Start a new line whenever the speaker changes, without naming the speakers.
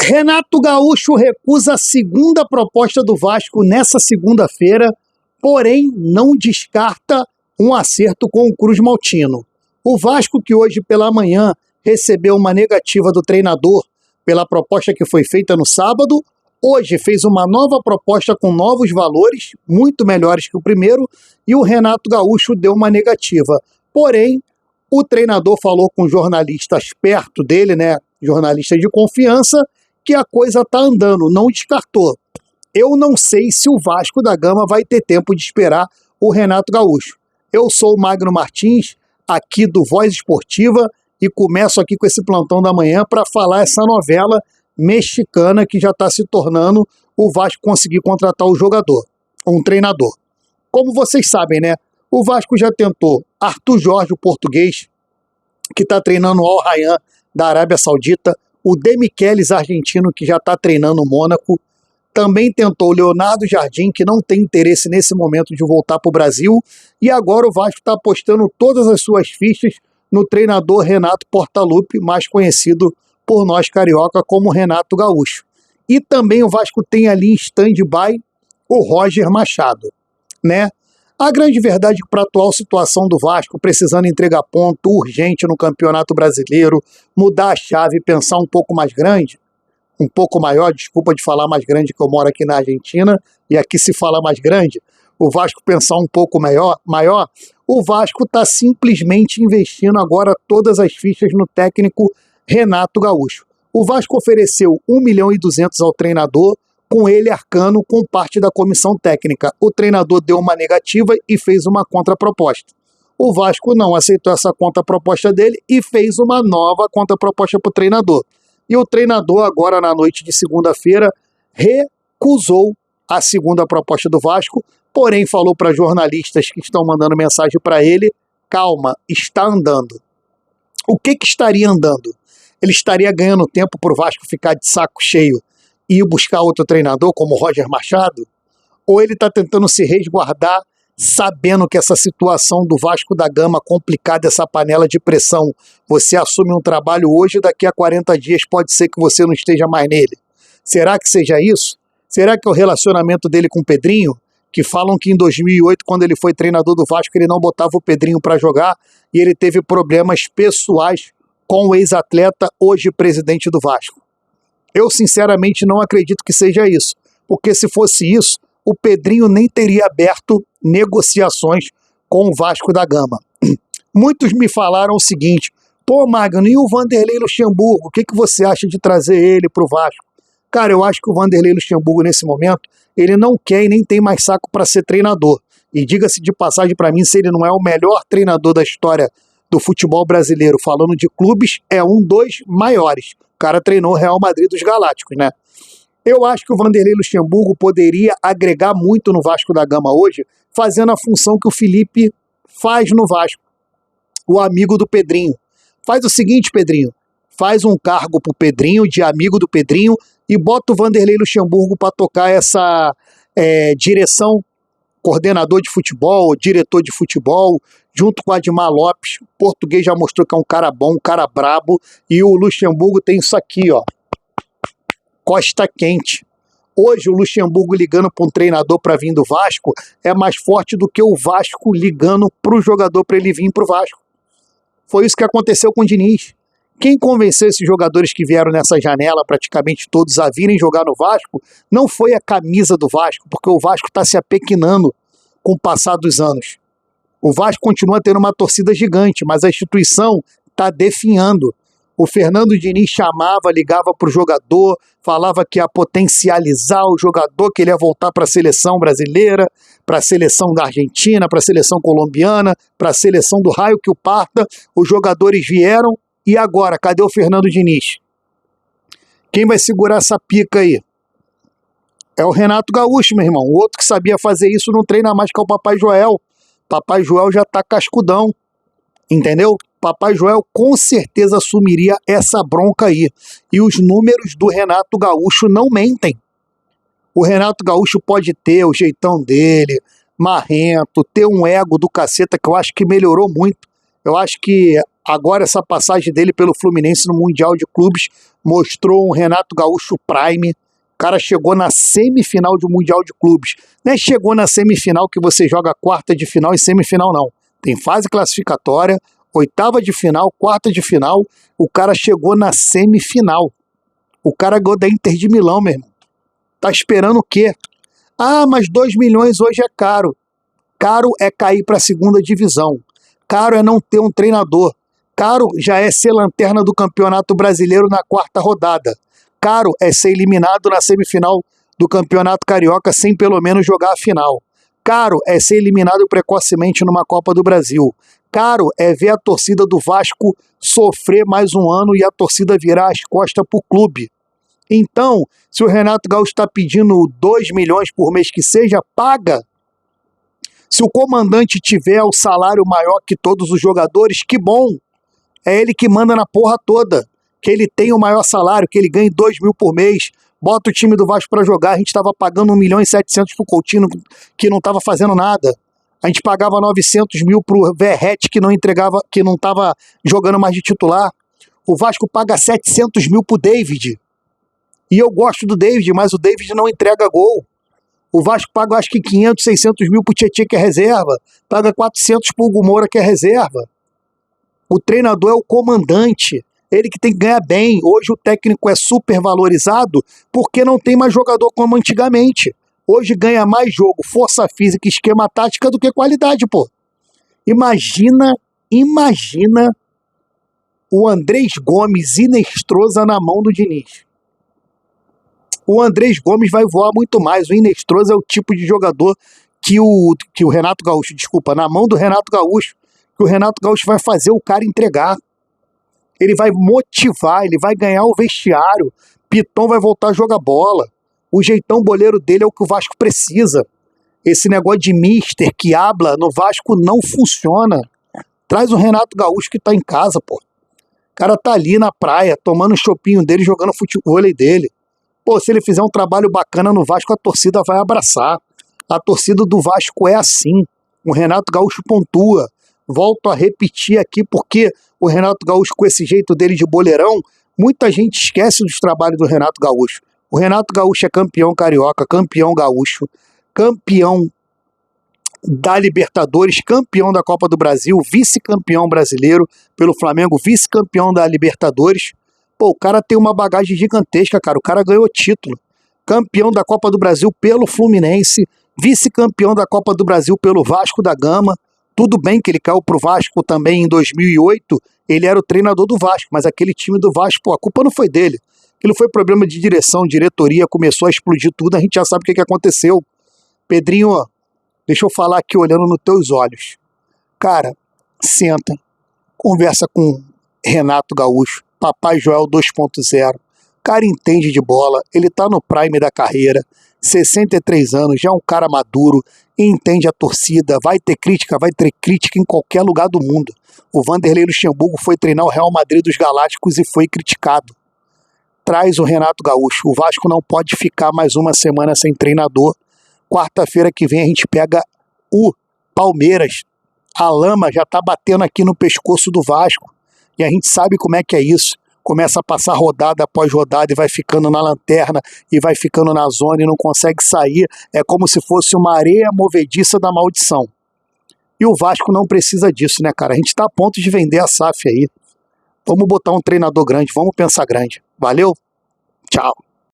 Renato Gaúcho recusa a segunda proposta do Vasco nessa segunda-feira, porém não descarta um acerto com o Cruz Maltino. O Vasco, que hoje pela manhã recebeu uma negativa do treinador pela proposta que foi feita no sábado, hoje fez uma nova proposta com novos valores, muito melhores que o primeiro, e o Renato Gaúcho deu uma negativa. Porém, o treinador falou com jornalistas perto dele, jornalistas de confiança, que a coisa está andando, não descartou. Eu não sei se o Vasco da Gama vai ter tempo de esperar o Renato Gaúcho. Eu sou o Magno Martins, aqui do Voz Esportiva, e começo aqui com esse plantão da manhã para falar essa novela mexicana que já está se tornando o Vasco conseguir contratar o jogador, um treinador. Como vocês sabem, o Vasco já tentou Arthur Jorge, o português, que está treinando o Al Rayyan da Arábia Saudita, o Demichelis, argentino, que já está treinando o Mônaco, também tentou o Leonardo Jardim, que não tem interesse nesse momento de voltar para o Brasil, e agora o Vasco está apostando todas as suas fichas no treinador Renato Portaluppi, mais conhecido por nós carioca como Renato Gaúcho. E também o Vasco tem ali em stand-by o Roger Machado, A grande verdade é que para a atual situação do Vasco, precisando entregar ponto urgente no Campeonato Brasileiro, mudar a chave e pensar um pouco mais grande, um pouco maior, desculpa de falar mais grande que eu moro aqui na Argentina, e aqui se fala mais grande, o Vasco pensar um pouco maior, o Vasco está simplesmente investindo agora todas as fichas no técnico Renato Gaúcho. O Vasco ofereceu 1.200.000 ao treinador, com ele arcando com parte da comissão técnica. O treinador deu uma negativa e fez uma contraproposta. O Vasco não aceitou essa contraproposta dele e fez uma nova contraproposta para o treinador. E o treinador, agora na noite de segunda-feira, recusou a segunda proposta do Vasco, porém falou para jornalistas que estão mandando mensagem para ele: calma, está andando. O que estaria andando? Ele estaria ganhando tempo para o Vasco ficar de saco cheio e ir buscar outro treinador como o Roger Machado? Ou ele está tentando se resguardar, sabendo que essa situação do Vasco da Gama complicada, essa panela de pressão, você assume um trabalho hoje, daqui a 40 dias pode ser que você não esteja mais nele? Será que seja isso? Será que é o relacionamento dele com o Pedrinho? Que falam que em 2008, quando ele foi treinador do Vasco, ele não botava o Pedrinho para jogar e ele teve problemas pessoais com o ex-atleta, hoje presidente do Vasco. Eu sinceramente não acredito que seja isso, porque se fosse isso, o Pedrinho nem teria aberto negociações com o Vasco da Gama. Muitos me falaram o seguinte: pô, Magno, e o Vanderlei Luxemburgo? O que você acha de trazer ele para o Vasco? Cara, eu acho que o Vanderlei Luxemburgo, nesse momento, ele não quer e nem tem mais saco para ser treinador. E diga-se de passagem para mim, se ele não é o melhor treinador da história do futebol brasileiro, falando de clubes, é um dos maiores. O cara treinou o Real Madrid dos Galácticos, Eu acho que o Vanderlei Luxemburgo poderia agregar muito no Vasco da Gama hoje, fazendo a função que o Felipe faz no Vasco, o amigo do Pedrinho. Faz o seguinte, Pedrinho, faz um cargo pro Pedrinho, de amigo do Pedrinho, e bota o Vanderlei Luxemburgo para tocar essa direção, coordenador de futebol, diretor de futebol, junto com o Admar Lopes. O português já mostrou que é um cara bom, um cara brabo, e o Luxemburgo tem isso aqui, costa quente. Hoje o Luxemburgo ligando para um treinador para vir do Vasco é mais forte do que o Vasco ligando para o jogador para ele vir para o Vasco. Foi isso que aconteceu com o Diniz. Quem convenceu esses jogadores que vieram nessa janela, praticamente todos, a virem jogar no Vasco, não foi a camisa do Vasco, porque o Vasco está se apequenando com o passar dos anos. O Vasco continua tendo uma torcida gigante, mas a instituição está definhando. O Fernando Diniz chamava, ligava para o jogador, falava que ia potencializar o jogador, que ele ia voltar para a seleção brasileira, para a seleção da Argentina, para a seleção colombiana, para a seleção do raio que o parta. Os jogadores vieram, e agora, cadê o Fernando Diniz? Quem vai segurar essa pica aí? É o Renato Gaúcho, meu irmão. O outro que sabia fazer isso não treina mais, que é o Papai Joel. Papai Joel já tá cascudão, entendeu? Papai Joel com certeza assumiria essa bronca aí. E os números do Renato Gaúcho não mentem. O Renato Gaúcho pode ter o jeitão dele, marrento, ter um ego do caceta, que eu acho que melhorou muito. Eu acho que agora essa passagem dele pelo Fluminense no Mundial de Clubes mostrou um Renato Gaúcho Prime. O cara chegou na semifinal de Mundial de Clubes. Não é chegou na semifinal que você joga quarta de final e semifinal, não. Tem fase classificatória, oitava de final, quarta de final. O cara chegou na semifinal. O cara ganhou da Inter de Milão, meu irmão. Tá esperando o quê? Ah, mas 2 milhões hoje é caro. Caro é cair para a segunda divisão. Caro é não ter um treinador. Caro já é ser lanterna do Campeonato Brasileiro na quarta rodada. Caro é ser eliminado na semifinal do Campeonato Carioca sem pelo menos jogar a final. Caro é ser eliminado precocemente numa Copa do Brasil. Caro é ver a torcida do Vasco sofrer mais um ano e a torcida virar as costas pro clube. Então, se o Renato Gaúcho está pedindo 2 milhões por mês que seja, paga. Se o comandante tiver o salário maior que todos os jogadores, que bom. É ele que manda na porra toda. Que ele tem o maior salário, que ele ganhe 2 mil por mês. Bota o time do Vasco para jogar. A gente estava pagando 1 milhão e 700 pro Coutinho, que não estava fazendo nada. A gente pagava 900 mil pro Verrete, que não entregava, que não estava jogando mais de titular. O Vasco paga 700 mil pro David. E eu gosto do David, mas o David não entrega gol. O Vasco paga, acho que 500, 600 mil pro Tietchan, que é reserva. Paga 400 pro Hugo Moura, que é reserva. O treinador é o comandante. Ele que tem que ganhar bem. Hoje o técnico é super valorizado porque não tem mais jogador como antigamente. Hoje ganha mais jogo, força física, esquema tática do que qualidade, pô. Imagina o Andrés Gomes e Inestrosa na mão do Diniz. O Andrés Gomes vai voar muito mais. O Inestrosa é o tipo de jogador que o Renato Gaúcho, na mão do Renato Gaúcho, que o Renato Gaúcho vai fazer o cara entregar. Ele vai motivar, ele vai ganhar o vestiário. Piton vai voltar a jogar bola. O jeitão boleiro dele é o que o Vasco precisa. Esse negócio de mister que habla no Vasco não funciona. Traz o Renato Gaúcho que tá em casa, pô. O cara tá ali na praia, tomando o chopinho dele, jogando futebol dele. Pô, se ele fizer um trabalho bacana no Vasco, a torcida vai abraçar. A torcida do Vasco é assim. O Renato Gaúcho pontua. Volto a repetir aqui, porque o Renato Gaúcho, com esse jeito dele de boleirão, muita gente esquece dos trabalhos do Renato Gaúcho. O Renato Gaúcho é campeão carioca, campeão gaúcho, campeão da Libertadores, campeão da Copa do Brasil, vice-campeão brasileiro pelo Flamengo, vice-campeão da Libertadores. Pô, o cara tem uma bagagem gigantesca, cara. O cara ganhou título. Campeão da Copa do Brasil pelo Fluminense, vice-campeão da Copa do Brasil pelo Vasco da Gama. Tudo bem que ele caiu pro Vasco também em 2008, ele era o treinador do Vasco, mas aquele time do Vasco, pô, a culpa não foi dele. Aquilo foi problema de direção, diretoria, começou a explodir tudo, a gente já sabe o que aconteceu. Pedrinho, ó, deixa eu falar aqui olhando nos teus olhos. Cara, senta, conversa com Renato Gaúcho, Papai Joel 2.0. Cara entende de bola, ele tá no prime da carreira, 63 anos, já é um cara maduro, entende a torcida, vai ter crítica em qualquer lugar do mundo. O Vanderlei Luxemburgo foi treinar o Real Madrid dos Galácticos e foi criticado. Traz o Renato Gaúcho. O Vasco não pode ficar mais uma semana sem treinador. Quarta-feira que vem a gente pega o Palmeiras. A lama já tá batendo aqui no pescoço do Vasco. E a gente sabe como é que é isso. Começa a passar rodada após rodada e vai ficando na lanterna e vai ficando na zona e não consegue sair. É como se fosse uma areia movediça da maldição. E o Vasco não precisa disso, né, cara? A gente tá a ponto de vender a SAF aí. Vamos botar um treinador grande, vamos pensar grande. Valeu? Tchau.